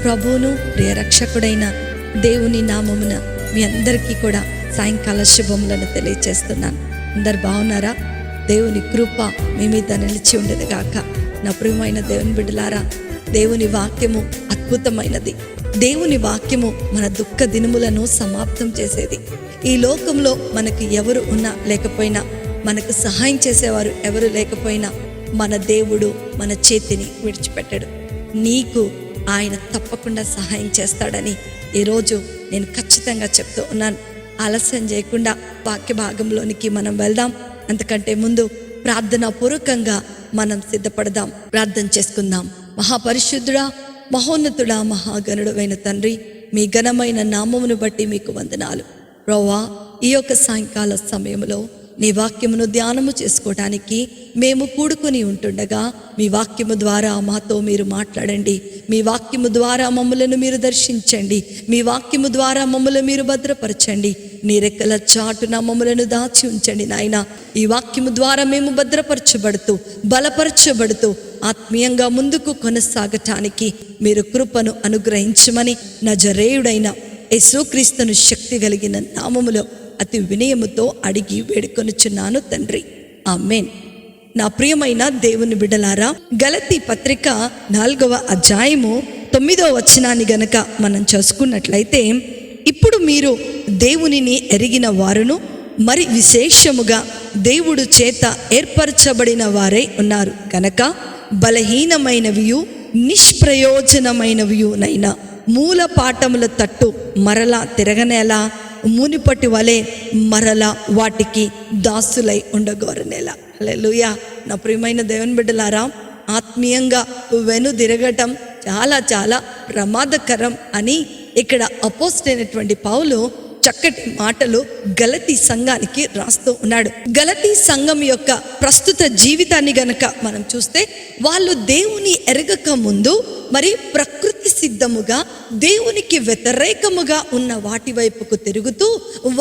ప్రభువును ప్రియ రక్షకుడైన దేవుని నామమున మీ అందరికీ కూడా సాయంకాల శుభములను తెలియచేస్తున్నాను. అందరు బాగున్నారా? దేవుని కృప మీ మీద నిలిచి ఉండేది గాక. నా ప్రియమైన దేవుని బిడ్డలారా, దేవుని వాక్యము అద్భుతమైనది. దేవుని వాక్యము మన దుఃఖ దినములను సమాప్తం చేసేది. ఈ లోకంలో మనకు ఎవరు ఉన్నా లేకపోయినా, మనకు సహాయం చేసేవారు ఎవరు లేకపోయినా, మన దేవుడు మన చేతిని విడిచిపెట్టడు. నీకు ఆయన తప్పకుండా సహాయం చేస్తాడని ఈరోజు నేను ఖచ్చితంగా చెప్తూ ఉన్నాను. ఆలస్యం చేయకుండా వాక్య భాగంలోనికి మనం వెళ్దాం. అంతకంటే ముందు ప్రార్థనా పూర్వకంగా మనం సిద్ధపడదాం. ప్రార్థన చేసుకుందాం. మహాపరిశుద్ధుడా, మహోన్నతుడా, మహాగణుడైన తండ్రి, మీ ఘనమైన నామమును బట్టి మీకు వందనాలు. ప్రభువా, ఈ యొక్క సాయంకాల సమయంలో నీ వాక్యమును ధ్యానము చేసుకోవడానికి మేము కూడుకొని ఉంటుండగా మీ వాక్యము ద్వారా మాతో మీరు మాట్లాడండి. మీ వాక్యము ద్వారా మమ్మలను మీరు దర్శించండి. మీ వాక్యము ద్వారా మమ్మల్ని మీరు భద్రపరచండి. నీ రెక్కల చాటున మమ్మలను దాచి ఉంచండి నాయన. ఈ వాక్యము ద్వారా మేము భద్రపరచబడుతూ బలపరచబడుతూ ఆత్మీయంగా ముందుకు కొనసాగటానికి మీరు కృపను అనుగ్రహించమని నజరేయుడైన యేసుక్రీస్తును శక్తి కలిగిన నామములో అతి వినయముతో అడిగి వేడుకొనుచున్నాను తండ్రి, ఆమేన్. నా ప్రియమైన దేవుని బిడ్డలారా, గలతీ పత్రిక 4వ అధ్యాయము 9వ వచనాన్ని గనక మనం చూసుకున్నట్లయితే, ఇప్పుడు మీరు దేవునిని ఎరిగిన వారును మరి విశేషముగా దేవుడు చేత ఏర్పరచబడిన వారై ఉన్నారు కనుక బలహీనమైనవియు నిష్ప్రయోజనమైనవియునైనా మూల పాఠముల తట్టు మరలా తిరగనేలా, మునిపటి వలె మరలా వాటికి దాసులై ఉండగోరనేలా. హల్లెలూయా. నా ప్రియమైన దేవుని బిడ్డలారా, ఆత్మీయంగా వెనుదిరగటం చాలా చాలా ప్రమాదకరం అని ఇక్కడ అపోస్తలుడైనటువంటి పౌలు చక్కటి మాటలు గలతీ సంఘానికి రాస్తూ ఉన్నాడు. గలతీ సంఘం యొక్క ప్రస్తుత జీవితాన్ని గనక మనం చూస్తే, వాళ్ళు దేవుని ఎరగక ముందు మరి ప్రకృతి సిద్ధముగా దేవునికి వ్యతిరేకముగా ఉన్న వాటి వైపుకు తిరుగుతూ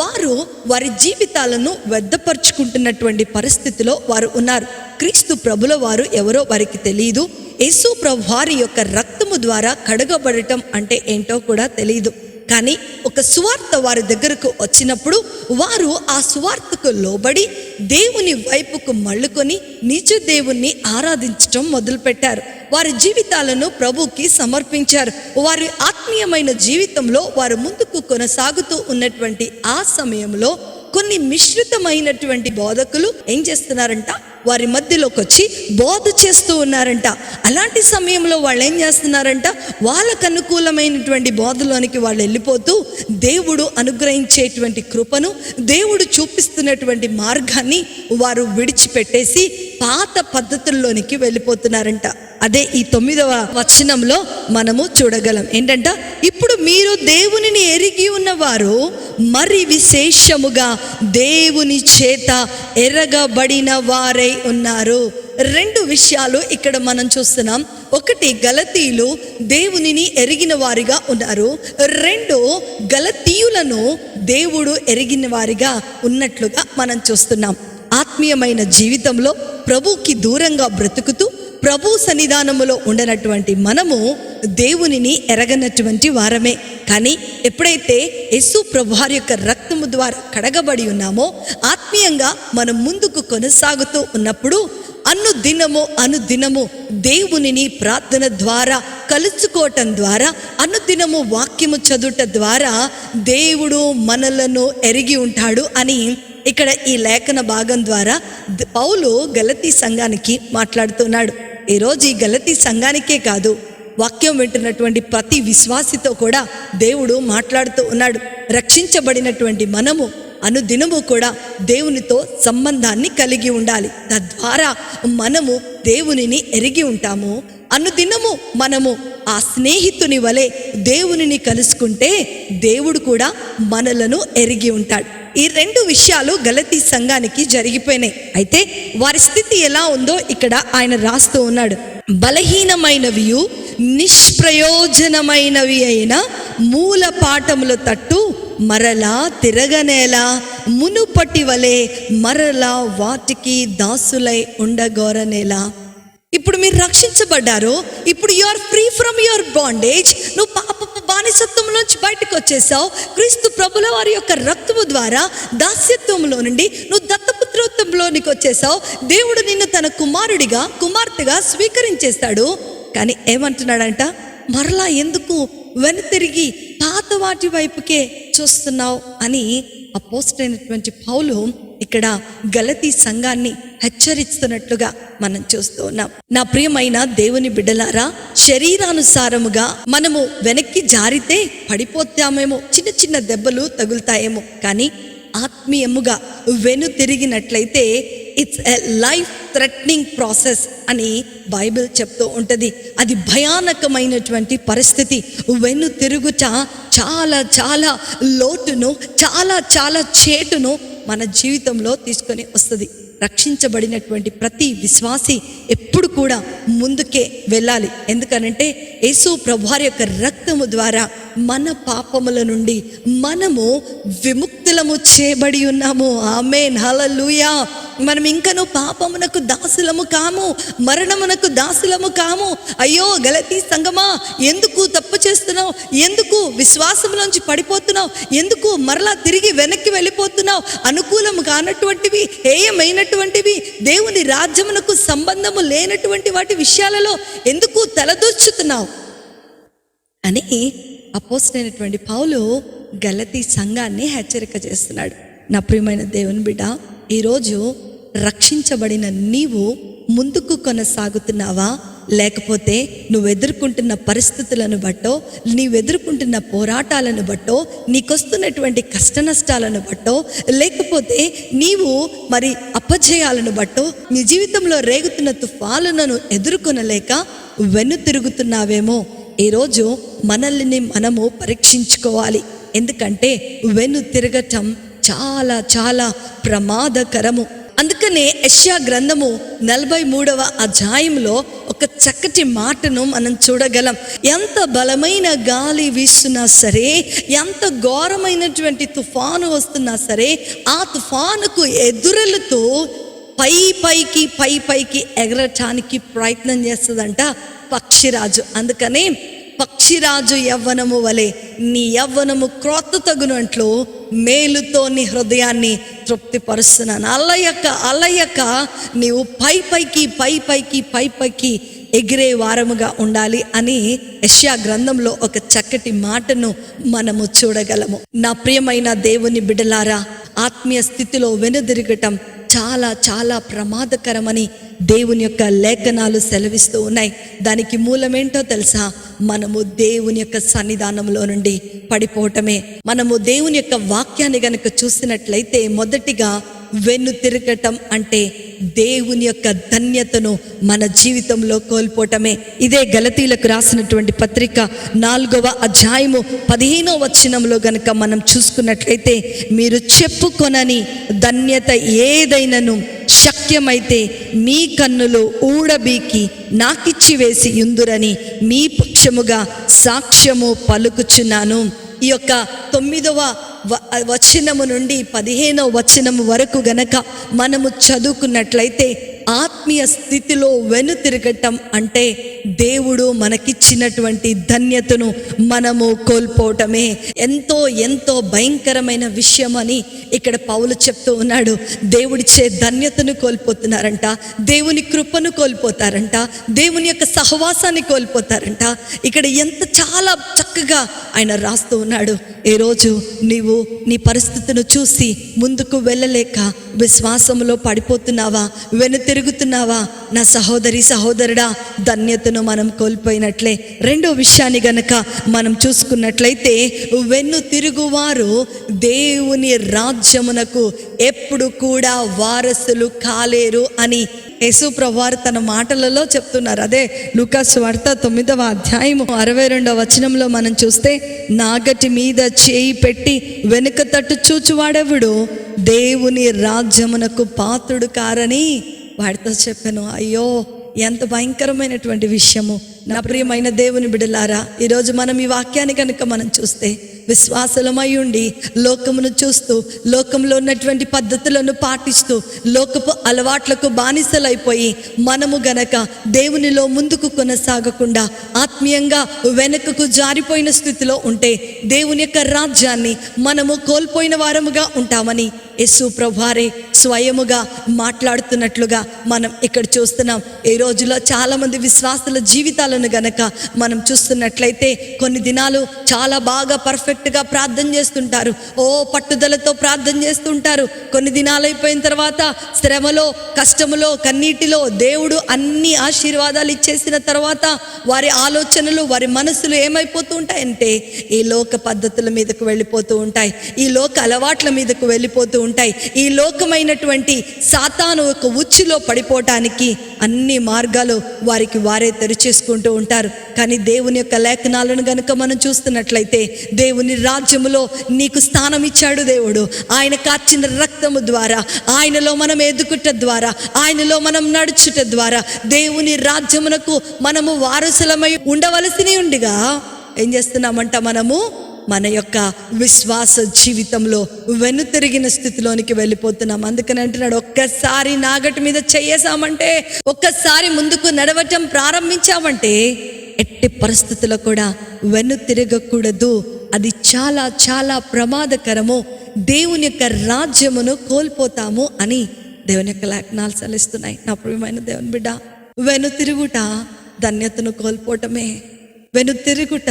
వారు వారి జీవితాలను వ్యర్థపరుచుకుంటున్నటువంటి పరిస్థితిలో వారు ఉన్నారు. క్రీస్తు ప్రభుల వారు ఎవరో వారికి తెలియదు. యేసు ప్రభు వారి యొక్క రక్తము ద్వారా కడగబడటం అంటే ఏంటో కూడా తెలియదు. కానీ ఒక సువార్త వారి దగ్గరకు వచ్చినప్పుడు వారు ఆ సువార్తకు లోబడి దేవుని వైపుకు మళ్ళుకొని నిజ దేవుణ్ణి ఆరాధించటం మొదలుపెట్టారు. వారి జీవితాలను ప్రభుకి సమర్పించారు. వారి ఆత్మీయమైన జీవితంలో వారు ముందుకు కొనసాగుతూ ఉన్నటువంటి ఆ సమయంలో కొన్ని మిశ్రితమైనటువంటి బోధకులు ఏం చేస్తున్నారంట, వారి మధ్యలోకి వచ్చి బోధ చేస్తూ ఉన్నారంట. అలాంటి సమయంలో వాళ్ళు ఏం చేస్తున్నారంట, వాళ్ళకు అనుకూలమైనటువంటి బోధలోనికి వాళ్ళు వెళ్ళిపోతూ దేవుడు అనుగ్రహించేటువంటి కృపను, దేవుడు చూపిస్తున్నటువంటి మార్గాన్ని వారు విడిచిపెట్టేసి పాత పద్ధతుల్లోనికి వెళ్ళిపోతున్నారంట. అదే ఈ 9వ వచనంలో మనము చూడగలం. ఏంటంట, ఇప్పుడు మీరు దేవునిని ఎరిగి ఉన్నవారు మరి విశేషముగా దేవుని చేత ఎరగబడిన వారై ఉన్నారు. 2 విషయాలు ఇక్కడ మనం చూస్తున్నాం. ఒకటి, గలతీయులు దేవునిని ఎరిగిన వారిగా ఉన్నారు. 2, గలతీయులను దేవుడు ఎరిగిన వారిగా ఉన్నట్లుగా మనం చూస్తున్నాం. ఆత్మీయమైన జీవితంలో ప్రభుకి దూరంగా బ్రతుకుతూ ప్రభు సన్నిధానములో ఉండనటువంటి మనము దేవునిని ఎరగనటువంటి వారమే. కానీ ఎప్పుడైతే యేసు ప్రభు వారి యొక్క రక్తము ద్వారా కడగబడి ఉన్నామో, ఆత్మీయంగా మనం ముందుకు కొనసాగుతూ ఉన్నప్పుడు అనుదినము దేవునిని ప్రార్థన ద్వారా కలుసుకోవటం ద్వారా, అనుదినము వాక్యము చదువుట ద్వారా దేవుడు మనలను ఎరిగి ఉంటాడు అని ఇక్కడ ఈ లేఖన భాగం ద్వారా పౌలు గలతీ సంఘానికి మాట్లాడుతున్నాడు. ఈరోజు ఈ గలతీ సంఘానికే కాదు, వాక్యం వింటున్నటువంటి ప్రతి విశ్వాసితో కూడా దేవుడు మాట్లాడుతూ ఉన్నాడు. రక్షించబడినటువంటి మనము అనుదినము కూడా దేవునితో సంబంధాన్ని కలిగి ఉండాలి. తద్వారా మనము దేవునిని ఎరిగి ఉంటాము. అనుదినము మనము ఆ స్నేహితుని వలె దేవునిని కలుసుకుంటే దేవుడు కూడా మనలను ఎరిగి ఉంటాడు. ఈ 2 విషయాలు గలతీ సంఘానికి జరిగిపోయినాయి. అయితే వారి స్థితి ఎలా ఉందో ఇక్కడ ఆయన రాస్తూ ఉన్నాడు. బలహీనమైనవియు నిష్ప్రయోజనమైనవి అయిన మూల పాఠముల తట్టు మరలా తిరగనేలా, మునుపటి వలె మరలా వాటికి దాసులై ఉండగోరనేలా. ఇప్పుడు మీరు రక్షించబడ్డారు. ఇప్పుడు you are free from your bondage. నువ్వు పాపపు బానిసత్వంలోంచి బయటకు వచ్చేసావు. క్రీస్తు ప్రభుల వారి యొక్క రక్తము ద్వారా దాస్యత్వంలో నుండి నువ్వు దత్తపుత్రత్వంలోనికి వచ్చేసావు. దేవుడు నిన్ను తన కుమారుడిగా కుమార్తెగా స్వీకరించేస్తాడు. కానీ ఏమంటున్నాడంట, మరలా ఎందుకు వెనుతిరిగి పాత వాటి వైపుకే చూస్తున్నావు అని అపోస్తలుడైనటువంటి పౌలు ఇక్కడ గలతీ సంఘాన్ని హెచ్చరిస్తున్నట్లుగా మనం చూస్తూ ఉన్నాం. నా ప్రియమైన దేవుని బిడ్డలారా, శరీరానుసారముగా మనము వెనక్కి జారితే పడిపోతామేమో, చిన్న చిన్న దెబ్బలు తగులుతాయేమో. కానీ ఆత్మీయముగా వెను తిరిగినట్లయితే it's a life threatening process అని బైబిల్ చెప్తూ ఉంటుంది. అది భయానకమైనటువంటి పరిస్థితి. వెను తిరుగుట చాలా చాలా లోటును, చాలా చాలా చేటును మన జీవితంలో తీసుకొని వస్తుంది. రక్షించబడినటువంటి ప్రతి విశ్వాసి ఎప్పుడు కూడా ముందుకే వెళ్ళాలి. ఎందుకనంటే యేసు ప్రభువారి యొక్క రక్తము ద్వారా మన పాపముల నుండి మనము విముక్తులము చేయబడి ఉన్నాము. ఆమేన్, హల్లెలూయా. మనం ఇంకను పాపమునకు దాసులము కాము, మరణమునకు దాసులము కాము. అయ్యో గలతీ సంగమా, ఎందుకు తప్పు చేస్తున్నావు? ఎందుకు విశ్వాసంలోంచి పడిపోతున్నావు? ఎందుకు మరలా తిరిగి వెనక్కి వెళ్ళిపోతున్నావు? అనుకూలము కానటువంటివి, హేయమైనటువంటివి, దేవుని రాజ్యమునకు సంబంధము లేనటువంటి వాటి విషయాలలో ఎందుకు తలదూర్చుతున్నావు అని అపోస్తలుడైనటువంటి పౌలు గలతీ సంఘాన్ని హెచ్చరిక చేస్తున్నాడు. నా ప్రియమైన దేవుని బిడ్డ, ఈరోజు రక్షించబడిన నీవు ముందుకు కొనసాగుతున్నావా? లేకపోతే నువ్వు ఎదుర్కొంటున్న పరిస్థితులను బట్టో, నీవు ఎదుర్కొంటున్న పోరాటాలను బట్టో, నీకొస్తున్నటువంటి కష్ట నష్టాలను బట్టో, లేకపోతే నీవు మరి అపజయాలను బట్టో నీ జీవితంలో రేగుతున్న తుఫానులను ఎదుర్కొనలేక వెను తిరుగుతున్నావేమో. ఈరోజు మనల్ని మనము పరీక్షించుకోవాలి. ఎందుకంటే వెను తిరగటం చాలా చాలా ప్రమాదకరము. అందుకనే యెషయా గ్రంథము 43వ అధ్యాయంలో ఒక చక్కటి మాటను మనం చూడగలం. ఎంత బలమైన గాలి వీస్తున్నా సరే, ఎంత ఘోరమైనటువంటి తుఫాను వస్తున్నా సరే, ఆ తుఫానుకు ఎదురెళుతూ పైకి ఎగరటానికి ప్రయత్నం చేస్తుందంట పక్షిరాజు. అందుకనే పక్షిరాజు యవ్వనము వలె నీ యవ్వనము క్రొత్త తగునట్లు మేలుతో నీ హృదయాన్ని తృప్తిపరుస్తున్నాను. అల్లయక నీవు పైపైకి ఎగిరే వారముగా ఉండాలి అని యెషయా గ్రంథంలో ఒక చక్కటి మాటను మనము చూడగలము. నా ప్రియమైన దేవుని బిడ్డలారా, ఆత్మీయ స్థితిలో వెనుదిరగటం చాలా చాలా ప్రమాదకరమని దేవుని యొక్క లేఖనాలు సెలవిస్తూ ఉన్నాయి. దానికి మూలమేంటో తెలుసా? మనము దేవుని యొక్క సన్నిధానంలో నుండి పడిపోవటమే. మనము దేవుని యొక్క వాక్యాన్ని గనక చూసినట్లయితే మొదటిగా వెన్ను తిరగటం అంటే దేవుని యొక్క ధన్యతను మన జీవితంలో కోల్పోవటమే. ఇదే గలతీలకు రాసినటువంటి పత్రిక 4వ అధ్యాయము 15వ వచనంలో గనక మనం చూసుకున్నట్లయితే, మీరు చెప్పుకొనని ధన్యత ఏదైనను శక్యమైతే మీ కన్నులు ఊడబీకి నాకిచ్చి వేసి యుందురని మీ పక్షముగా సాక్ష్యము పలుకుచున్నాను. ఈ యొక్క 9వ వచనము నుండి 15వ వచనము వరకు గనక మనము చదువుకున్నట్లయితే, ఆత్మీయ స్థితిలో వెను తిరగటం అంటే దేవుడు మనకిచ్చినటువంటి ధన్యతను మనము కోల్పోవటమే. ఎంతో భయంకరమైన విషయం అని ఇక్కడ పౌలు చెప్తూ ఉన్నాడు. దేవుడిచ్చే ధన్యతను కోల్పోతున్నారంట, దేవుని కృపను కోల్పోతారంట, దేవుని యొక్క సహవాసాన్ని కోల్పోతారంట. ఇక్కడ ఎంత చాలా చక్కగా ఆయన రాస్తూ ఉన్నాడు. ఈరోజు నీవు నీ పరిస్థితిని చూసి ముందుకు వెళ్ళలేక విశ్వాసంలో పడిపోతున్నావా, వెను తిరుగుతున్నావా? నా సహోదరి సహోదరుడా, ధన్యతను మనం కోల్పోయినట్లే. రెండో విషయాన్ని గనక మనం చూసుకున్నట్లయితే, వెన్ను తిరుగువారు దేవుని రాజ్యమునకు ఎప్పుడు కూడా వారసులు కాలేరు అని యేసు ప్రభువారు తన మాటలలో చెప్తున్నారు. అదే లూకా సువార్త 9వ అధ్యాయము 62వ వచనంలో మనం చూస్తే, నాగటి మీద చేయి పెట్టి వెనుక తట్టు చూచువాడెవడు దేవుని రాజ్యమునకు పాత్రుడు కారని వాడితో చెప్పాను. అయ్యో, ఎంత భయంకరమైనటువంటి విషయము. నా ప్రియమైన దేవుని బిడ్డలారా, ఈరోజు మనం ఈ వాక్యాన్ని కనుక మనం చూస్తే, విశ్వాసులమై ఉండి లోకమును చూస్తూ లోకంలో ఉన్నటువంటి పద్ధతులను పాటిస్తూ లోకపు అలవాట్లకు బానిసలైపోయి మనము గనక దేవునిలో ముందుకు కొనసాగకుండా ఆత్మీయంగా వెనుకకు జారిపోయిన స్థితిలో ఉంటే దేవుని యొక్క రాజ్యాన్ని మనము కోల్పోయిన వారముగా ఉంటామని యేసు ప్రభువారే స్వయముగా మాట్లాడుతున్నట్లుగా మనం ఇక్కడ చూస్తున్నాం. ఈ రోజులో చాలామంది విశ్వాసుల జీవితాలను గనక మనం చూస్తున్నట్లయితే కొన్ని దినాలు చాలా బాగా పర్ఫెక్ట్గా ప్రార్థన చేస్తుంటారు, పట్టుదలతో ప్రార్థన చేస్తుంటారు. కొన్ని దినాలు అయిపోయిన తర్వాత శ్రమలో, కష్టములో, కన్నీటిలో దేవుడు అన్ని ఆశీర్వాదాలు ఇచ్చేసిన తర్వాత వారి ఆలోచనలు, వారి మనసులు ఏమైపోతూ ఉంటాయంటే ఈ లోక పద్ధతుల మీదకు వెళ్ళిపోతూ ఉంటాయి, ఈ లోక అలవాట్ల మీదకు వెళ్ళిపోతూ ఉంటాయి. ఈ లోకమైనటువంటి సాతాను ఒక ఉచ్చులో పడిపోవటానికి అన్ని మార్గాలు వారికి వారే తెరిచేసుకుంటూ ఉంటారు. కానీ దేవుని యొక్క లేఖనాలను గనుక మనం చూస్తున్నట్లయితే దేవుని రాజ్యములో నీకు స్థానం ఇచ్చాడు దేవుడు. ఆయన కార్చిన రక్తము ద్వారా, ఆయనలో మనం ఎదుగుట ద్వారా, ఆయనలో మనం నడుచుట ద్వారా దేవుని రాజ్యమునకు మనము వారసులమై ఉండవలసి ఉండిగా ఏం చేస్తున్నామంట, మనము మన యొక్క విశ్వాస జీవితంలో వెనుతిరిగిన స్థితిలోనికి వెళ్ళిపోతున్నాం. అందుకని అంటున్నాడు, ఒక్కసారి నాగటి మీద చెయ్యేసామంటే, ఒక్కసారి ముందుకు నడవటం ప్రారంభించామంటే ఎట్టి పరిస్థితుల్లో కూడా వెనుతిరగకూడదు. అది చాలా చాలా ప్రమాదకరము. దేవుని యొక్క రాజ్యమును కోల్పోతాము అని దేవుని యొక్క లేఖనాలు సెలవిస్తున్నాయి. నా ప్రియమైన దేవుని బిడ్డ, వెనుతిరుగుట ధన్యతను కోల్పోవటమే, వెనుతిరుగుట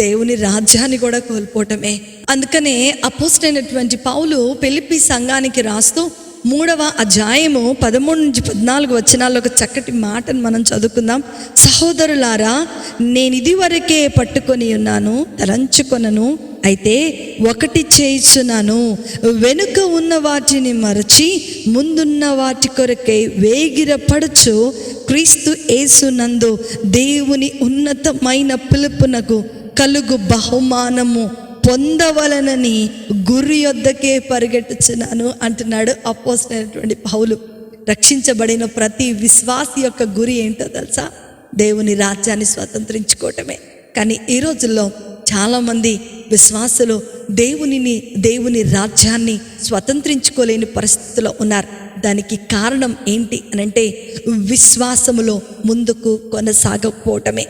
దేవుని రాజ్యాన్ని కూడా కోల్పోవటమే. అందుకనే అపోస్తలుడైనటువంటి పౌలు ఫిలిప్పీ సంఘానికి రాస్తూ 3వ అధ్యాయము 13-14 వచనాల్లో ఒక చక్కటి మాటను మనం చదువుకుందాం. సహోదరులారా, నేను ఇదివరకే పట్టుకొని ఉన్నాను, తలంచుకొనను, అయితే ఒకటి చేయుచున్నాను, వెనుక ఉన్న వాటిని మరచి ముందున్న వాటి కొరకై వేగిరపడుచు క్రీస్తు యేసునందు దేవుని ఉన్నతమైన పిలుపునకు కలుగు బహుమానము పొందవలనని గురి యొద్దకే పరిగెట్టుచున్నాను అంటున్నాడు అపోస్తలుడైనటువంటి పౌలు. రక్షించబడిన ప్రతి విశ్వాసి యొక్క గురి ఏంటో తెలుసా? దేవుని రాజ్యాన్ని స్వతంత్రించుకోవటమే. కానీ ఈ రోజుల్లో చాలామంది విశ్వాసులు దేవుని రాజ్యాన్ని స్వతంత్రించుకోలేని పరిస్థితిలో ఉన్నారు. దానికి కారణం ఏంటి అనంటే విశ్వాసములో ముందుకు కొనసాగకపోవటమే.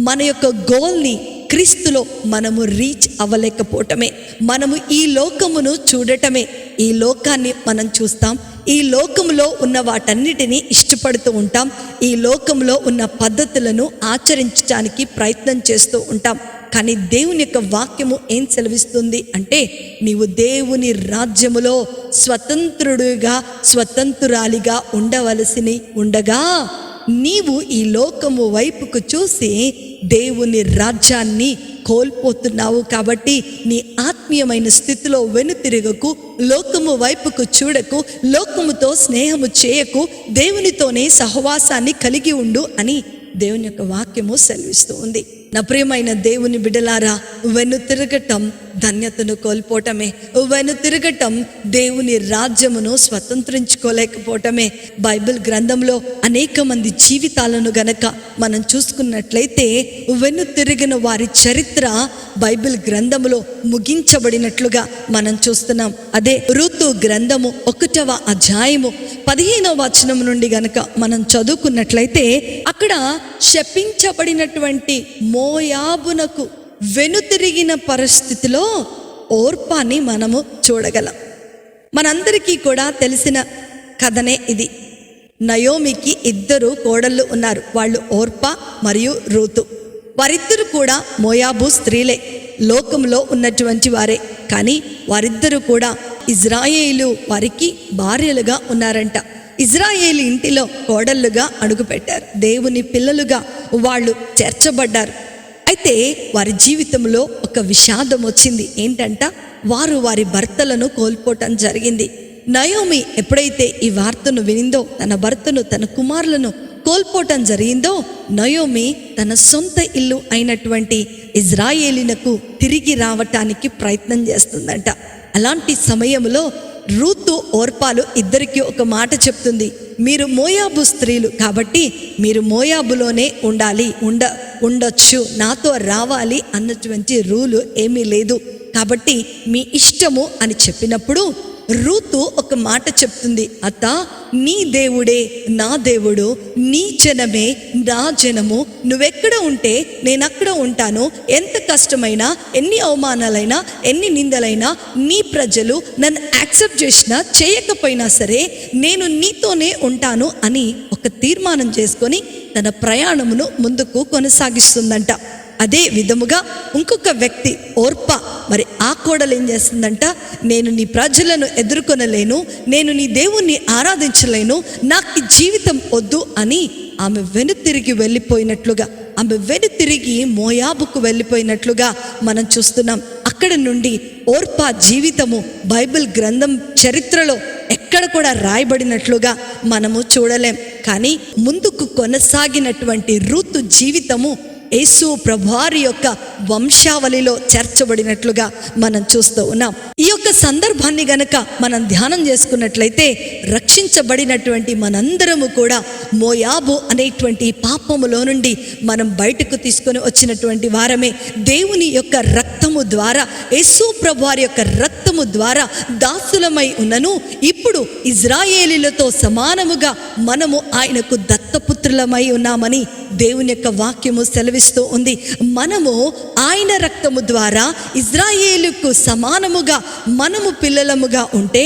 మన యొక్క గోల్ని క్రీస్తులో మనము రీచ్ అవ్వలేకపోవటమే. మనము ఈ లోకమును చూడటమే. ఈ లోకాన్ని మనం చూస్తాం, ఈ లోకంలో ఉన్న వాటన్నిటినీ ఇష్టపడుతూ ఉంటాం, ఈ లోకంలో ఉన్న పద్ధతులను ఆచరించడానికి ప్రయత్నం చేస్తూ ఉంటాం. కానీ దేవుని యొక్క వాక్యము ఏం సెలవిస్తుంది అంటే, నీవు దేవుని రాజ్యములో స్వతంత్రురాలిగా ఉండవలసి ఉండగా నీవు ఈ లోకము వైపుకు చూసి దేవుని రాజ్యాన్ని కోల్పోతున్నావు. కాబట్టి నీ ఆత్మీయమైన స్థితిలో వెనుతిరగకు, లోకము వైపుకు చూడకు, లోకముతో స్నేహము చేయకు, దేవునితోనే సహవాసాన్ని కలిగి ఉండు అని దేవుని యొక్క వాక్యము సెలవిస్తూ ఉంది. నా ప్రియమైన దేవుని బిడ్డలారా, వెనుతిరగటం ధన్యతను కోల్పోవటమే, వెనుతిరగటం దేవుని రాజ్యమును స్వతంత్రించుకోలేకపోవటమే. బైబిల్ గ్రంథంలో అనేక మంది జీవితాలను గనక మనం చూసుకున్నట్లయితే వెనుతిరిగిన వారి చరిత్ర బైబిల్ గ్రంథంలో ముగించబడినట్లుగా మనం చూస్తున్నాం. అదే రూతు గ్రంథము 1వ అధ్యాయము 15వ వచనం నుండి గనక మనం చదువుకున్నట్లయితే అక్కడ శపించబడినటువంటి మోయాబునకు వెనుతిరిగిన పరిస్థితిలో ఓర్పాని మనము చూడగలం. మనందరికీ కూడా తెలిసిన కథనే ఇది. నయోమికి 2 కోడళ్ళు ఉన్నారు. వాళ్ళు ఓర్పా మరియు రూతు. వారిద్దరు కూడా మోయాబు స్త్రీలే, లోకంలో ఉన్నటువంటి వారే. కానీ వారిద్దరూ కూడా ఇజ్రాయేలు వారికి భార్యలుగా ఉన్నారంట. ఇజ్రాయేలు ఇంటిలో కోడళ్ళుగా అడుగుపెట్టారు. దేవుని పిల్లలుగా వాళ్ళు చేర్చబడ్డారు. అయితే వారి జీవితంలో ఒక విషాదం వచ్చింది. ఏంటంట, వారు వారి భర్తలను కోల్పోవటం జరిగింది. నయోమి ఎప్పుడైతే ఈ వార్తను వినిందో, తన భర్తను, తన కుమారులను కోల్పోవటం జరిగిందో, నయోమి తన సొంత ఇల్లు అయినటువంటి ఇజ్రాయేలీనకు తిరిగి రావటానికి ప్రయత్నం చేస్తుందంట. అలాంటి సమయంలో రూతు ఓర్పాలు ఇద్దరికి ఒక మాట చెప్తుంది. మీరు మోయాబు స్త్రీలు కాబట్టి మీరు మోయాబులోనే ఉండొచ్చు, నాతో రావాలి అన్నటువంటి రూలు ఏమీ లేదు. కాబట్టి మీ ఇష్టము అని చెప్పినప్పుడు రూతు ఒక మాట చెప్తుంది, అత్త నీ దేవుడే నా దేవుడు, నీ జనమే నా జనము, నువ్వెక్కడ ఉంటే నేను అక్కడ ఉంటాను. ఎంత కష్టమైనా, ఎన్ని అవమానాలైనా, ఎన్ని నిందలైనా, నీ ప్రజలు నన్ను యాక్సెప్ట్ చేసినా చేయకపోయినా సరే నేను నీతోనే ఉంటాను అని ఒక తీర్మానం చేసుకొని తన ప్రయాణమును ముందుకు కొనసాగిస్తుందంట. అదే విధముగా ఇంకొక వ్యక్తి ఓర్పా, మరి ఆ కోడలు ఏం చేస్తుందంట, నేను నీ ప్రజలను ఎదుర్కొనలేను, నేను నీ దేవుణ్ణి ఆరాధించలేను, నాకు ఈ జీవితం వద్దు అని ఆమె వెనుతిరిగి వెళ్ళిపోయినట్లుగా, ఆమె వెనుతిరిగి మోయాబుకు వెళ్ళిపోయినట్లుగా మనం చూస్తున్నాం. అక్కడ నుండి ఓర్పా జీవితము బైబిల్ గ్రంథం చరిత్రలో ఎక్కడ కూడా రాయబడినట్లుగా మనము చూడలేం. కానీ ముందుకు కొనసాగినటువంటి రూతు జీవితము యేసు ప్రభువారి యొక్క వంశావళిలో చేర్చబడినట్లుగా మనం చూస్తూ ఉన్నాం. ఈ యొక్క సందర్భాన్ని గనక మనం ధ్యానం చేసుకున్నట్లయితే రక్షించబడినటువంటి మనందరము కూడా మోయాబు అనేటువంటి పాపములో నుండి మనం బయటకు తీసుకొని వచ్చినటువంటి వారమే. దేవుని యొక్క రక్తము ద్వారా, యేసు ప్రభువారి యొక్క రక్తము ద్వారా దాసులమై ఉన్నను. ఇప్పుడు ఇజ్రాయేలీలతో సమానముగా మనము ఆయనకు దత్తపుత్రులమై ఉన్నామని దేవుని యొక్క వాక్యము సెలవిస్తూ ఉంది. మనము ఆయన రక్తము ద్వారా ఇజ్రాయేలుకు సమానముగా మనము పిల్లలముగా ఉంటే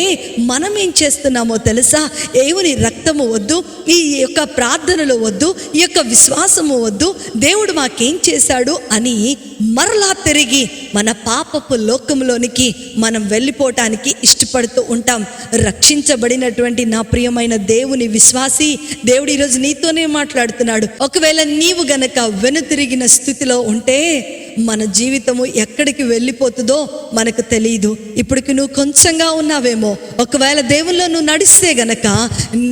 మనం ఏం చేస్తున్నామో తెలుసా? దేవుని రక్తము వద్దు, ఈ యొక్క ప్రార్థనలు వద్దు, ఈ యొక్క విశ్వాసము వద్దు, దేవుడు మాకేం చేశాడు అని మరలా తిరిగి మన పాపపు లోకంలోనికి మనం వెళ్ళిపోవటానికి ఇష్టపడుతూ ఉంటాం. రక్షించబడినటువంటి నా ప్రియమైన దేవుని విశ్వాసి, దేవుడు ఈరోజు నీతోనే మాట్లాడుతున్నాడు. ఒకవేళ నీవు గనక వెనుతిరిగిన స్థితిలో ఉంటే మన జీవితము ఎక్కడికి వెళ్ళిపోతుందో మనకు తెలియదు. ఇప్పటికి నువ్వు కొంచెంగా ఉన్నావేమో. ఒకవేళ దేవుల్లో నువ్వు నడిస్తే గనక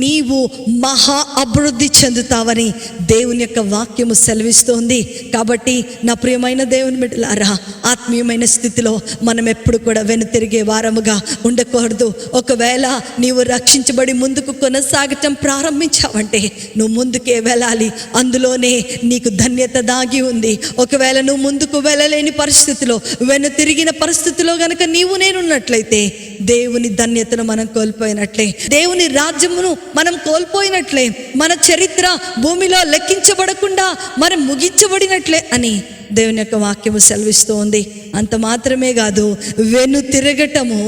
నీవు మహా అభివృద్ధి చెందుతావని దేవుని యొక్క వాక్యము సెలవిస్తోంది. కాబట్టి నా ప్రియమైన దేవుని బిడ్డలారా, ఆత్మీయమైన స్థితిలో మనం ఎప్పుడు కూడా వెనుతిరిగే వారముగా ఉండకూడదు. ఒకవేళ నీవు రక్షించబడి ముందుకు కొనసాగటం ప్రారంభించావంటే నువ్వు ముందుకే వెళ్ళాలి. అందులోనే నీకు ధన్యత దాగి ఉంది. ఒకవేళ నువ్వు ముందుకు వెళ్ళలేని పరిస్థితిలో, వెనుతిరిగిన పరిస్థితిలో గనక నీవు నేనున్నట్లయితే దేవుని ధన్యతను మనం కోల్పోయినట్లే, దేవుని రాజ్యమును మనం కోల్పోయినట్లే, మన చరిత్ర భూమిలో లెక్కించబడకుండా మనం ముగించబడినట్లే అని దేవుని యొక్క వాక్యము సెలవిస్తూ ఉంది. అంత మాత్రమే కాదు, వెను తిరగటము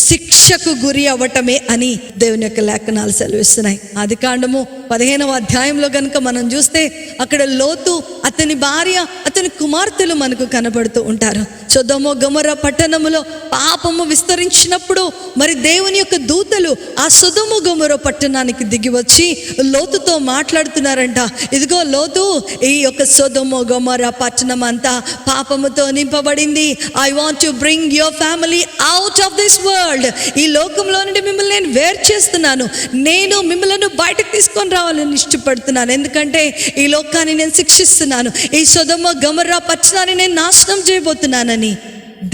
శిక్షకు గురి అవ్వటమే అని దేవుని యొక్క లేఖనాలు సెలవిస్తున్నాయి. ఆదికాండము 15వ అధ్యాయంలో కనుక మనం చూస్తే అక్కడ లోతు, అతని భార్య, అతని కుమార్తెలు మనకు కనబడుతూ ఉంటారు. సొదొమ గొమొర్రా పట్టణములో పాపము విస్తరించినప్పుడు మరి దేవుని యొక్క దూతలు ఆ సొదొమ గొమొర్రా పట్టణానికి దిగి వచ్చి లోతుతో మాట్లాడుతున్నారంట. ఇదిగో లోతు, ఈ యొక్క సొదొమ గొమొర్రా పట్టణం అంతా పాపముతో నింపబడింది. I want to bring your family out of this world. ఈ లోకంలో నుండి మిమ్మల్ని నేను వేరు చేస్తున్నాను. నేను మిమ్మల్ని బయటకు తీసుకొని రావాలని ఇష్టపడుతున్నాను. ఎందుకంటే ఈ లోకాన్ని నేను శిక్షిస్తున్నాను. ఈ సొదొమ గొమొర్రా పట్టణాన్ని నేను నాశనం చేయబోతున్నానని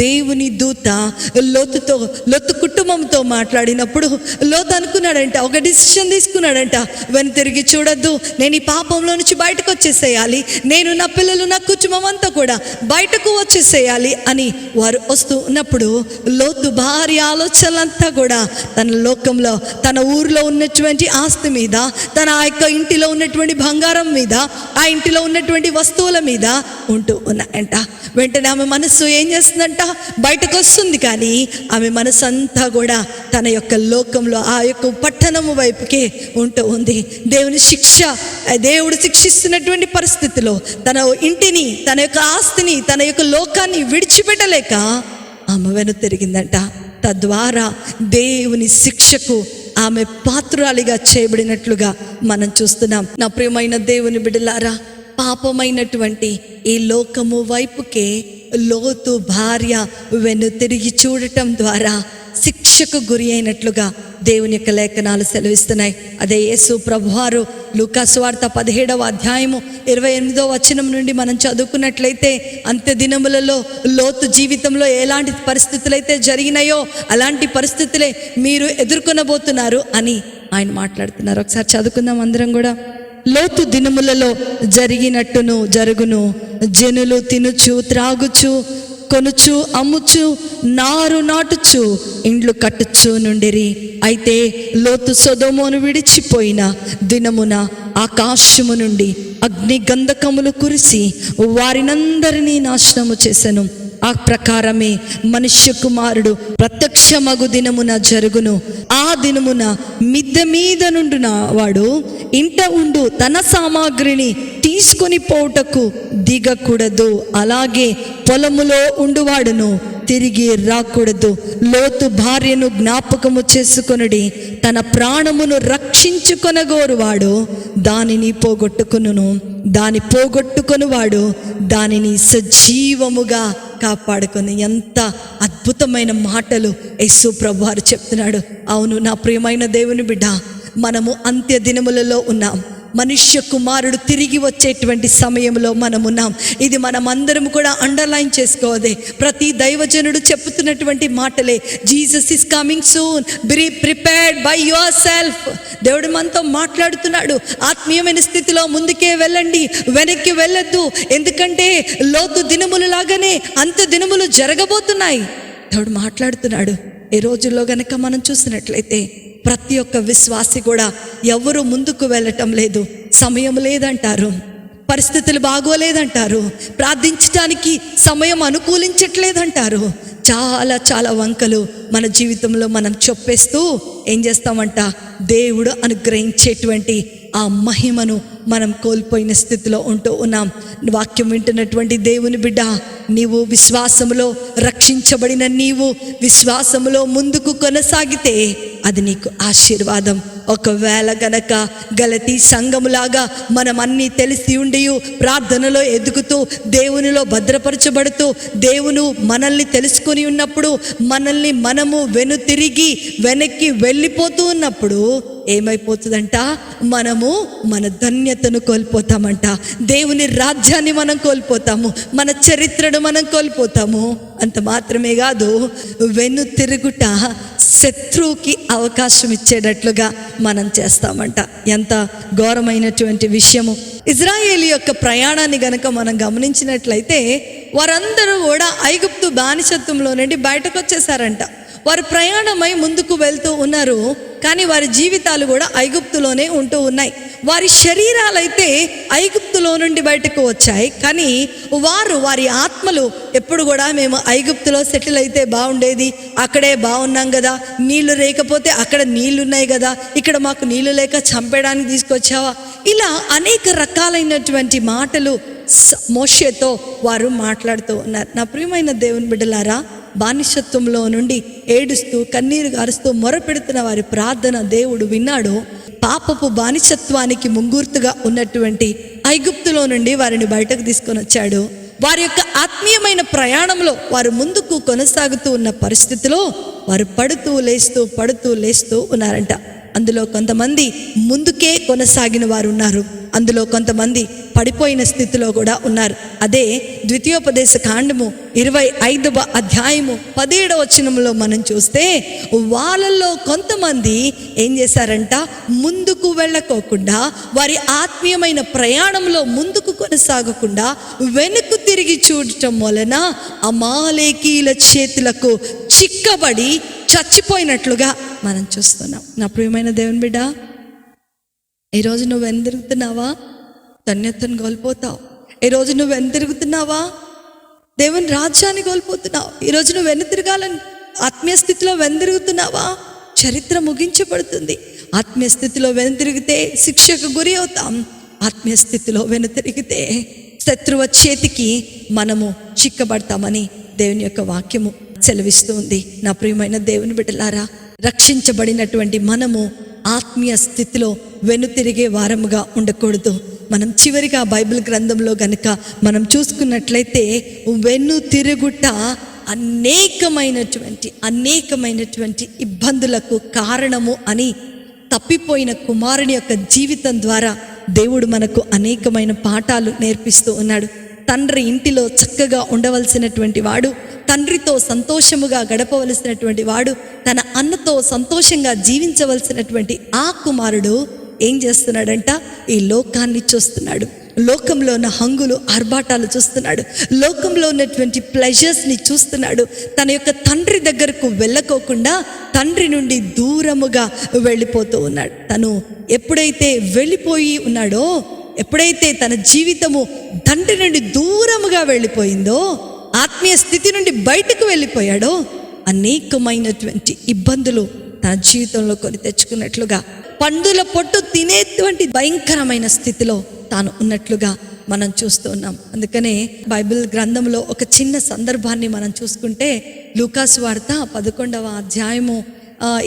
దేవుని దూత లోతు కుటుంబంతో మాట్లాడినప్పుడు లోతు అనుకున్నాడంట, ఒక డిసిషన్ తీసుకున్నాడంట, వెనుతిరిగి చూడొద్దు, నేను ఈ పాపంలో నుంచి బయటకు వచ్చేసేయాలి, నేను, నా పిల్లలు, నా కుటుంబం అంతా కూడా బయటకు వచ్చేసేయాలి అని వారు వస్తూ ఉన్నప్పుడు లోతు భారీ ఆలోచనలంతా కూడా తన లోకంలో, తన ఊరిలో ఉన్నటువంటి ఆస్తి మీద, తన ఆ యొక్క ఇంటిలో ఉన్నటువంటి బంగారం మీద, ఆ ఇంటిలో ఉన్నటువంటి వస్తువుల మీద ఉంటూ ఉన్నాయంట. వెంటనే ఆమె మనస్సు ఏం చేస్తుందంట, బయటకు వస్తుంది. కానీ ఆమె మనసు అంతా కూడా తన యొక్క లోకంలో, ఆ యొక్క పట్టణము వైపుకే ఉంటూ ఉంది. దేవుని శిక్ష, దేవుడు శిక్షిస్తున్నటువంటి పరిస్థితిలో తన ఇంటిని, తన యొక్క ఆస్తిని, తన యొక్క లోకాన్ని విడిచిపెట్టలేక ఆమె వెనుతిరిగిందంట. తద్వారా దేవుని శిక్షకు ఆమె పాత్రురాలిగా చేయబడినట్లుగా మనం చూస్తున్నాం. నా ప్రియమైన దేవుని బిడ్డలారా, పాపమైనటువంటి ఈ లోకము వైపుకే లోతు భార్య వెనుతిరిగి చూడటం ద్వారా శిక్షకు గురి అయినట్లుగా దేవుని యొక్క లేఖనాలు సెలవిస్తున్నాయి. అదే యేసు ప్రభువారు లూకా సువార్త 17వ అధ్యాయము 28వ వచనం నుండి మనం చదువుకున్నట్లయితే, అంత్య దినములలో లోతు జీవితంలో ఎలాంటి పరిస్థితులు అయితే జరిగినాయో అలాంటి పరిస్థితులే మీరు ఎదుర్కొనబోతున్నారు అని ఆయన మాట్లాడుతున్నారు. ఒకసారి చదువుకుందాం అందరం కూడా. లోతు దినములలో జరిగినట్టును జరుగును, జనులు తినుచు త్రాగుచు కొనుచు అమ్ముచు నారు నాటుచు ఇండ్లు కట్టుచు నుండిరి. అయితే లోతు సొదొమోను విడిచిపోయిన దినమున ఆకాశము నుండి అగ్ని గంధకములు కురిసి వారినందరినీ నాశనము చేసెను. ఆ ప్రకారమే మనుష్య కుమారుడు ప్రత్యక్షమగు దినమున జరుగును. ఆ దినమున మిద్దె మీద నుండిన వాడు ఇంట ఉండు తన సామాగ్రిని తీసుకొని పోవుటకు దిగకూడదు. అలాగే పొలములో ఉండువాడును తిరిగి రాకూడదు. లోతు భార్యను జ్ఞాపకము చేసుకొనుడి. తన ప్రాణమును రక్షించుకొనగోరువాడు దానిని పోగొట్టుకొనును. దాని పోగొట్టుకొనువాడు దానిని సజీవముగా కాపాడుకొని. ఎంత అద్భుతమైన మాటలు యేసు ప్రభువారు చెప్తున్నాడు. అవును నా ప్రియమైన దేవుని బిడ్డ, మనము అంత్య దినములలో ఉన్నాం. మనుష్య కుమారుడు తిరిగి వచ్చేటువంటి సమయంలో మనమున్నాం. ఇది మనమందరం కూడా అండర్లైన్ చేసుకోవదే. ప్రతి దైవజనుడు చెప్తున్నటువంటి మాటలే. Jesus is coming soon, be prepared by yourself. దేవుడు మనతో మాట్లాడుతున్నాడు. ఆత్మీయమైన స్థితిలో ముందుకే వెళ్ళండి, వెనక్కి వెళ్ళొద్దు. ఎందుకంటే లోతు దినములు లాగానే అంత్య దినములు జరగబోతున్నాయి. దేవుడు మాట్లాడుతున్నాడు. ఈ రోజుల్లో గనక మనం చూసినట్లయితే ప్రతి ఒక్క విశ్వాసి కూడా ఎవరు ముందుకు వెళ్ళటం లేదు. సమయం లేదంటారు, పరిస్థితులు బాగోలేదంటారు, ప్రార్థించడానికి సమయం అనుకూలించట్లేదంటారు. చాలా చాలా వంకలు మన జీవితంలో మనం చొప్పేస్తూ ఏం చేస్తామంట, దేవుడు అనుగ్రహించేటువంటి ఆ మహిమను మనం కోల్పోయిన స్థితిలో ఉంటూ ఉన్నాం. వాక్యం వింటున్నటువంటి దేవుని బిడ్డ, నీవు విశ్వాసములో రక్షించబడిన నీవు విశ్వాసములో ముందుకు కొనసాగితే అది నీకు ఆశీర్వాదం. ఒకవేళ గనక గలతీ సంఘములాగా మనం అన్నీ తెలిసి ఉండి ప్రార్థనలో ఎదుగుతూ దేవునిలో భద్రపరచబడుతూ దేవుడు మనల్ని తెలుసుకొని ఉన్నప్పుడు మనల్ని మనము వెనుతిరిగి వెనక్కి వెళ్ళిపోతూ ఉన్నప్పుడు ఏమైపోతుందంట, మనము మన ధన్యతను కోల్పోతామంట. దేవుని రాజ్యాన్ని మనం కోల్పోతాము, మన చరిత్రను మనం కోల్పోతాము. అంత మాత్రమే కాదు, వెను తిరుగుట శత్రువుకి అవకాశం ఇచ్చేటట్లుగా మనం చేస్తామంట. ఎంత ఘోరమైనటువంటి విషయము. ఇజ్రాయేలు యొక్క ప్రయాణాన్ని గనక మనం గమనించినట్లయితే వారందరూ కూడా ఐగుప్తు బానిసత్వంలో నుండి బయటకు వచ్చేసారంట. వారు ప్రయాణమై ముందుకు వెళ్తూ ఉన్నారు, కానీ వారి జీవితాలు కూడా ఐగుప్తులోనే ఉంటూ ఉన్నాయి. వారి శరీరాలైతే ఐగుప్తులో నుండి బయటకు వచ్చాయి, కానీ వారి ఆత్మలు ఎప్పుడు కూడా మేము ఐగుప్తులో సెటిల్ అయితే బాగుండేది, అక్కడే బాగున్నాం కదా, నీళ్లు లేకపోతే అక్కడ నీళ్లున్నాయి కదా, ఇక్కడ మాకు నీళ్లు లేక చంపేయడానికి తీసుకొచ్చావా, ఇలా అనేక రకాలైనటువంటి మాటలు మోషేతో వారు మాట్లాడుతూ ఉన్నారు. నా ప్రియమైన దేవుని బిడ్డలారా, బానిసత్వంలో నుండి ఏడుస్తూ కన్నీరు గారుస్తూ మొరపెడుతున్న వారి ప్రార్థన దేవుడు విన్నాడు. పాపపు బానిసత్వానికి ముంగూర్తుగా ఉన్నటువంటి ఐగుప్తులో నుండి వారిని బయటకు తీసుకొని వచ్చాడు. వారి యొక్క ఆత్మీయమైన ప్రయాణంలో వారు ముందుకు కొనసాగుతూ ఉన్న పరిస్థితిలో వారు పడుతూ లేస్తూ ఉన్నారంట. అందులో కొంతమంది ముందుకే కొనసాగిన వారు ఉన్నారు, అందులో కొంతమంది పడిపోయిన స్థితిలో కూడా ఉన్నారు. అదే ద్వితీయోపదేశ కాండము 25వ అధ్యాయము 17వ వచనంలో మనం చూస్తే వాళ్ళల్లో కొంతమంది ఏం చేశారంట, ముందుకు వెళ్ళకోకుండా వారి ఆత్మీయమైన ప్రయాణంలో ముందుకు కొనసాగకుండా వెనుకు తిరిగి చూడటం వలన అమాలేకీల చేతులకు చిక్కబడి చచ్చిపోయినట్లుగా మనం చూస్తున్నాం. నా ప్రియమైన దేవుని బిడ్డ, ఈరోజు నువ్వు వెనుదిరుగుతున్నావా, ధన్యతను కోల్పోతావు. ఈరోజు నువ్వు వెనుదిరుగుతున్నావా, దేవుని రాజ్యాన్ని కోల్పోతున్నావు. ఈరోజు నువ్వు వెనుతిరగాలని ఆత్మీయ స్థితిలో వెనుదిరుగుతున్నావా, చరిత్ర ముగించబడుతుంది. ఆత్మీయ స్థితిలో వెనుతిరిగితే శిక్షకు గురి అవుతాం. ఆత్మీయ స్థితిలో వెనుతిరిగితే శత్రువు చేతికి మనము చిక్కబడతామని దేవుని యొక్క వాక్యము సెలవిస్తూ ఉంది. నా ప్రియమైన దేవుని బిడ్డలారా, రక్షించబడినటువంటి మనము ఆత్మీయ స్థితిలో వెనుతిరిగే వారముగా ఉండకూడదు. మనం చివరిగా బైబిల్ గ్రంథంలో గనుక మనం చూసుకున్నట్లయితే వెను తిరుగుట అనేకమైనటువంటి ఇబ్బందులకు కారణము అని తప్పిపోయిన కుమారుని యొక్క జీవితం ద్వారా దేవుడు మనకు అనేకమైన పాఠాలు నేర్పిస్తూ ఉన్నాడు. తండ్రి ఇంటిలో చక్కగా ఉండవలసినటువంటి వాడు, తండ్రితో సంతోషముగా గడపవలసినటువంటి వాడు, తన అన్నతో సంతోషంగా జీవించవలసినటువంటి ఆ కుమారుడు ఏం చేస్తున్నాడంట, ఈ లోకాన్ని చూస్తున్నాడు. లోకంలో ఉన్న హంగులు ఆర్భాటాలు చూస్తున్నాడు, లోకంలో ఉన్నటువంటి ప్లెజర్స్ని చూస్తున్నాడు. తన యొక్క తండ్రి దగ్గరకు వెళ్ళకోకుండా తండ్రి నుండి దూరముగా వెళ్ళిపోతూ ఉన్నాడు. తను ఎప్పుడైతే వెళ్ళిపోయి ఉన్నాడో, ఎప్పుడైతే తన జీవితము తండ్రి నుండి దూరముగా వెళ్ళిపోయిందో, ఆత్మీయ స్థితి నుండి బయటకు వెళ్ళిపోయాడో, అనేకమైనటువంటి ఇబ్బందులు తన జీవితంలో కొని తెచ్చుకున్నట్లుగా, పందుల పొట్టు తినేటువంటి భయంకరమైన స్థితిలో తాను ఉన్నట్లుగా మనం చూస్తూ ఉన్నాం. అందుకనే బైబిల్ గ్రంథంలో ఒక చిన్న సందర్భాన్ని మనం చూసుకుంటే, లూకాసు వార్త 11వ అధ్యాయము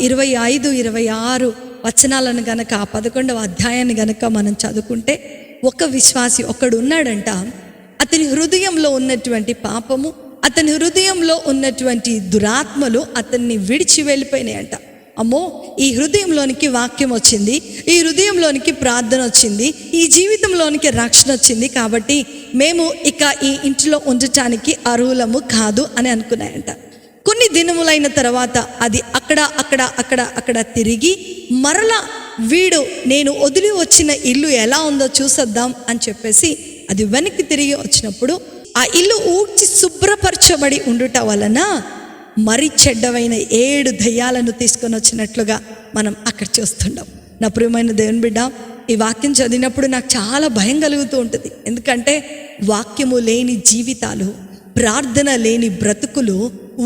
25, 26 వచనాలను గనక, ఆ 11వ అధ్యాయాన్ని గనక మనం చదువుకుంటే, ఒక విశ్వాసి ఒకడు ఉన్నాడంట. అతని హృదయంలో ఉన్నటువంటి పాపము, అతని హృదయంలో ఉన్నటువంటి దురాత్మలు అతన్ని విడిచి వెళ్ళిపోయినాయంట. అమ్మో, ఈ హృదయంలోనికి వాక్యం వచ్చింది, ఈ హృదయంలోనికి ప్రార్థన వచ్చింది, ఈ జీవితంలోనికి రక్షణ వచ్చింది, కాబట్టి మేము ఇక ఈ ఇంటిలో ఉండటానికి అర్హులము కాదు అని అనుకున్నాయంట. కొన్ని దినములైన తర్వాత అది అక్కడ తిరిగి మరలా వీడు నేను వదిలి వచ్చిన ఇల్లు ఎలా ఉందో చూసొద్దాం అని చెప్పేసి అది వెనక్కి తిరిగి వచ్చినప్పుడు, ఆ ఇల్లు ఊడ్చి శుభ్రపరచబడి ఉండుట వలన మరి చెడ్డవైన 7 దయ్యాలను తీసుకొని వచ్చినట్లుగా మనం అక్కడ చూస్తున్నాం. నా ప్రియమైన దేవుని బిడ్డ, ఈ వాక్యం చదివినప్పుడు నాకు చాలా భయం కలుగుతూ ఉంటుంది. ఎందుకంటే వాక్యము లేని జీవితాలు, ప్రార్థన లేని బ్రతుకులు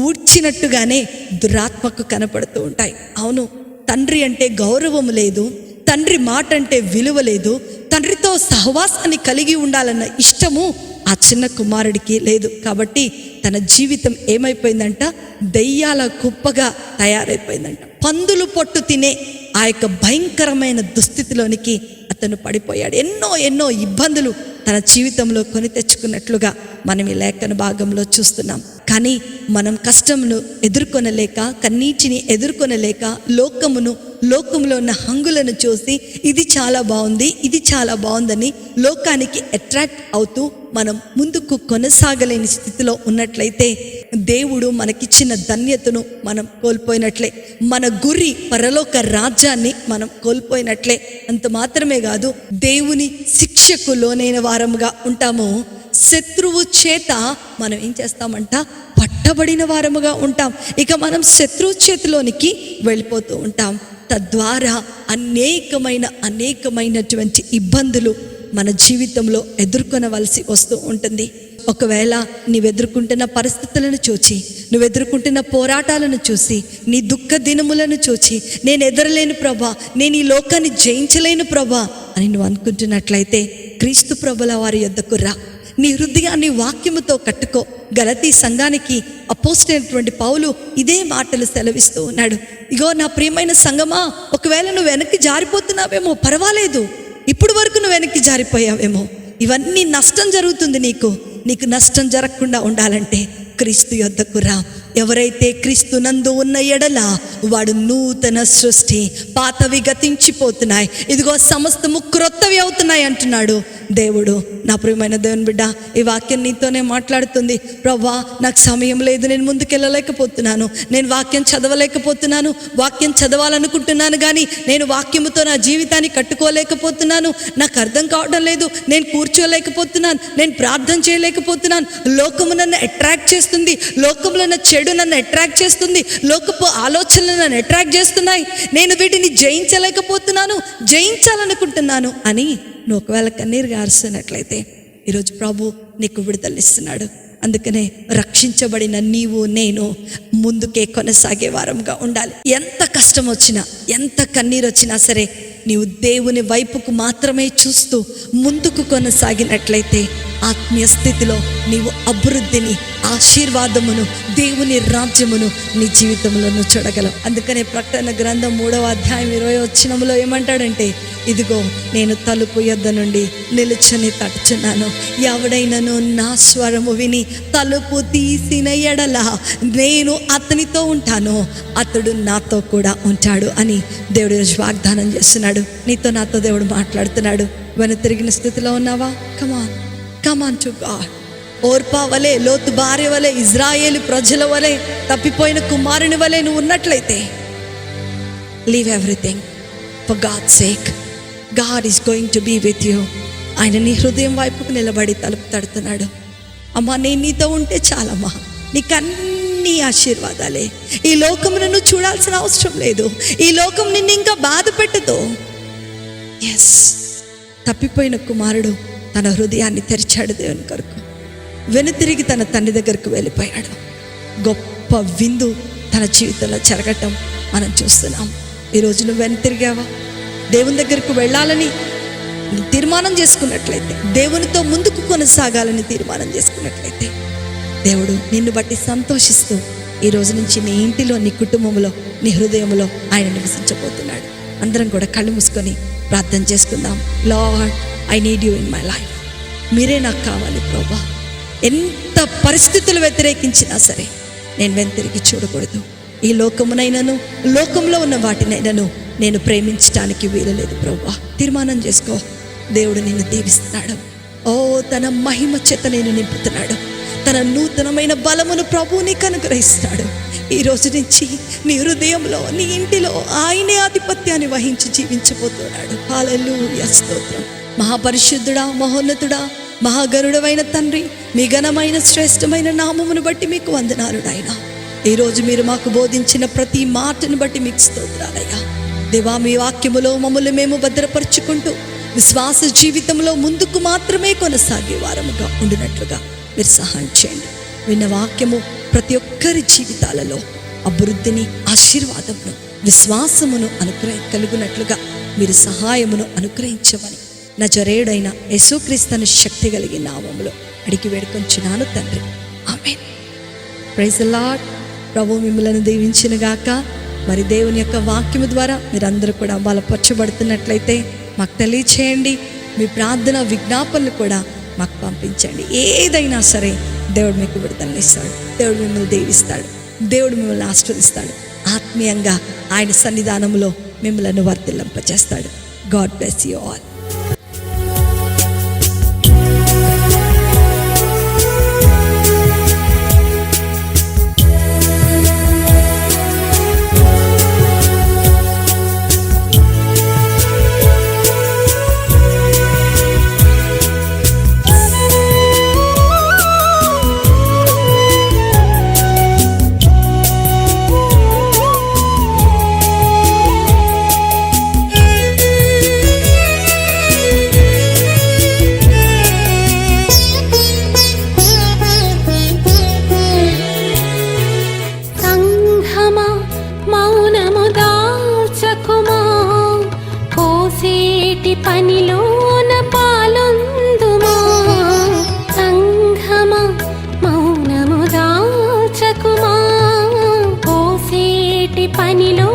ఊడ్చినట్టుగానే దురాత్మకు కనపడుతూ ఉంటాయి. అవును, తండ్రి అంటే గౌరవం లేదు, తండ్రి మాట అంటే విలువ లేదు, తండ్రితో సహవాసాన్ని కలిగి ఉండాలన్న ఇష్టము ఆ చిన్న కుమారుడికి లేదు. కాబట్టి తన జీవితం ఏమైపోయిందంట, దయ్యాల కుప్పగా తయారైపోయిందంట. పందులు పొట్టు తినే ఆ యొక్క భయంకరమైన దుస్థితిలోనికి అతను పడిపోయాడు. ఎన్నో ఇబ్బందులు తన జీవితంలో కొని తెచ్చుకున్నట్లుగా మనం ఈ లేఖన భాగంలో చూస్తున్నాం. కానీ మనం కష్టమును ఎదుర్కొనలేక, కన్నీటిని ఎదుర్కొనలేక, లోకంలో ఉన్న హంగులను చూసి ఇది చాలా బాగుంది, ఇది చాలా బాగుందని లోకానికి అట్రాక్ట్ అవుతూ మనం ముందుకు కొనసాగలేని స్థితిలో ఉన్నట్లయితే, దేవుడు మనకిచ్చిన ధన్యతను మనం కోల్పోయినట్లే, మన గురి పరలోక రాజ్యాన్ని మనం కోల్పోయినట్లే. అంత మాత్రమే కాదు, దేవుని శిక్షకు లోనైన వారముగా ఉంటాము. శత్రువు చేత మనం ఏం చేస్తామంట, పట్టబడిన వారముగా ఉంటాం. ఇక మనం శత్రువు చేతిలోనికి వెళ్ళిపోతూ ఉంటాం. తద్వారా అనేకమైనటువంటి ఇబ్బందులు మన జీవితంలో ఎదుర్కొనవలసి వస్తూ ఉంటుంది. ఒకవేళ నువ్వు ఎదుర్కొంటున్న పరిస్థితులను చూచి, నువ్వు ఎదుర్కొంటున్న పోరాటాలను చూసి, నీ దుఃఖ దినములను చూచి, నేను ఎదరలేను ప్రభా, నేను ఈ లోకాన్ని జయించలేను ప్రభా అని నువ్వు అనుకుంటున్నట్లయితే, క్రీస్తు ప్రభుల వారి యొద్దకు రా. నీ హృదయాన్ని వాక్యముతో కట్టుకో. గలతీ సంఘానికి అపోస్తలుడైనటువంటి పౌలు ఇదే మాటలు సెలవిస్తూ ఉన్నాడు. ఇగో నా ప్రియమైన సంఘమా, ఒకవేళ నువ్వు వెనక్కి జారిపోతున్నావేమో పర్వాలేదు, ఇప్పుడు వరకు నువ్వు వెనక్కి జారిపోయావేమో, ఇవన్నీ నష్టం జరుగుతుంది. నీకు నష్టం జరగకుండా ఉండాలంటే క్రీస్తు యొద్దకు రా. ఎవరైతే క్రీస్తు నందు ఉన్న ఎడల వాడు నూతన సృష్టి, పాతవి గతించిపోతున్నాయి, ఇదిగో సమస్తము క్రొత్తవి అవుతున్నాయి అంటున్నాడు దేవుడు. నా ప్రియమైన దేవుని బిడ్డ, ఈ వాక్యం నీతోనే మాట్లాడుతుంది. ప్రవ్వా, నాకు సమయం లేదు, నేను ముందుకెళ్ళలేకపోతున్నాను, నేను వాక్యం చదవలేకపోతున్నాను, వాక్యం చదవాలనుకుంటున్నాను కానీ నేను వాక్యముతో నా జీవితాన్ని కట్టుకోలేకపోతున్నాను, నాకు అర్థం కావడం లేదు, నేను కూర్చోలేకపోతున్నాను, నేను ప్రార్థన చేయలేకపోతున్నాను, లోకము నన్ను అట్రాక్ట్ చేస్తుంది, లోకంలో ఉన్న చెడు నన్ను అట్రాక్ట్ చేస్తుంది, లోకపు ఆలోచనలు నన్ను అట్రాక్ట్ చేస్తున్నాయి, నేను వీటిని జయించలేకపోతున్నాను, జయించాలనుకుంటున్నాను అని నువ్వు ఒకవేళ కన్నీరు గారుస్తున్నట్లయితే ఈరోజు ప్రభు నీకు విడుదలిస్తున్నాడు. అందుకనే రక్షించబడిన నీవు నేను ముందుకే కొనసాగే వారంగా ఉండాలి. ఎంత కష్టం వచ్చినా, ఎంత కన్నీరు వచ్చినా సరే, నీవు దేవుని వైపుకు మాత్రమే చూస్తూ ముందుకు కొనసాగినట్లయితే ఆత్మీయ స్థితిలో నీవు అభివృద్ధిని, ఆశీర్వాదమును, దేవుని రాజ్యమును నీ జీవితంలో నువ్వు చూడగలవు. అందుకనే ప్రకటన గ్రంథం 3వ అధ్యాయం 20వ వచనములో ఏమంటాడంటే, ఇదిగో నేను తలుపు యొద్ద నుండి నిలుచుని తట్టుచున్నాను, ఎవడైనను నా స్వరము విని తలుపు తీసిన ఎడల నేను అతనితో ఉంటాను, అతడు నాతో కూడా ఉంటాడు అని దేవుడు ఈరోజు వాగ్దానం చేస్తున్నాడు. నీతో నాతో దేవుడు మాట్లాడుతున్నాడు. వెనుతిరిగిన స్థితిలో ఉన్నావా? Come on to God. Orpah వలె, లోతు భార్య వలె, ఇజ్రాయేలు ప్రజల వలె, తప్పిపోయిన కుమారుని వలె నువ్వు ఉన్నట్లయితే, leave everything for God's sake. God is going to be with you. ఆయన నీ హృదయం వైపుకు నిలబడి తలుపు తడుతున్నాడు. అమ్మా, నేను నీతో ఉంటే చాలమ్మా, నీకన్నీ ఆశీర్వాదాలే. ఈ లోకమును నువ్వు చూడాల్సిన అవసరం లేదు. ఈ లోకం నిన్ను ఇంకా బాధ పెట్టదు. ఎస్, తప్పిపోయిన కుమారుడు తన హృదయాన్ని తెరిచాడు దేవుని కొరకు. వెనుతిరిగి తన తండ్రి దగ్గరకు వెళ్ళిపోయాడు. గొప్ప విందు తన జీవితంలో జరగటం మనం చూస్తున్నాం. ఈరోజు నువ్వు వెనుతిరిగావా? దేవుని దగ్గరకు వెళ్ళాలని తీర్మానం చేసుకున్నట్లయితే, దేవునితో ముందుకు కొనసాగాలని తీర్మానం చేసుకున్నట్లయితే, దేవుడు నిన్ను బట్టి సంతోషిస్తూ ఈ రోజు నుంచి నీ ఇంటిలో, నీ కుటుంబంలో, నీ హృదయంలో ఆయన నివసించబోతున్నాడు. అందరం కూడా కళ్ళు మూసుకొని ప్రార్థన చేసుకుందాం. Lord, I need you in my life. మీరే నాకు కావాలి ప్రభువా. ఎంత పరిస్థితులు వ్యతిరేకించినా సరే నేను వెనుతిరిగి చూడకూడదు. ఈ లోకమునైనను, లోకంలో ఉన్న వాటినైనను నేను ప్రేమించడానికి వీలలేదు ప్రభువా. తీర్మానం చేసుకో. దేవుడు నిన్ను దీవిస్తున్నాడు. ఓ, తన మహిమ చేత నేను నింపుతున్నాడు. తన నూతనమైన బలమును ప్రభువు నీకు అనుగ్రహిస్తాడు. ఈ రోజు నుంచి నీ హృదయంలో, నీ ఇంటిలో ఆయనే ఆధిపత్యాన్ని వహించి జీవించబోతున్నాడు. హల్లెలూయా, స్తోత్రం. మహాపరిశుద్ధుడా, మహోన్నతుడా, మహాగరుడవైన తండ్రి, మీ ఘనమైన శ్రేష్టమైన నామమును బట్టి మీకు వందనాలు నాయనా. ఈరోజు మీరు మాకు బోధించిన ప్రతి మాటను బట్టి మీకు స్తోత్రాలయ్యా. దేవా, మీ వాక్యములో మమ్మల్ని మేము భద్రపరుచుకుంటూ విశ్వాస జీవితంలో ముందుకు మాత్రమే కొనసాగే వారముగా ఉండినట్లుగా మీరు సహాయం చేయండి. విన్న వాక్యము ప్రతి ఒక్కరి జీవితాలలో అభివృద్ధిని, ఆశీర్వాదమును, విశ్వాసమును కలుగునట్లుగా మీరు సహాయమును అనుగ్రహించమని నజరేయుడైన యేసుక్రీస్తు శక్తి కలిగిన నామములో అడిగి వేడుకొంచున్నాను తండ్రి, ఆమేన్. Praise the Lord. ప్రభు మిమ్మల్ని దీవించిన గాక. మరి దేవుని యొక్క వాక్యము ద్వారా మీరందరూ కూడా బలపరచబడుతున్నట్లయితే మాకు తెలియచేయండి. మీ ప్రార్థన విజ్ఞాపనలు కూడా మాకు పంపించండి. ఏదైనా సరే దేవుడు మీకు విడుదలనిస్తాడు. దేవుడు మిమ్మల్ని దీవిస్తాడు. దేవుడు మిమ్మల్ని ఆశీర్వదిస్తాడు. ఆత్మీయంగా ఆయన సన్నిధానంలో మిమ్మల్ని వర్ధిల్లింపజేస్తాడు. God bless you all. పనిలోన పాలొందుమా సంఘమా, మౌనము దాచకుమా. కోసేటి పనిలో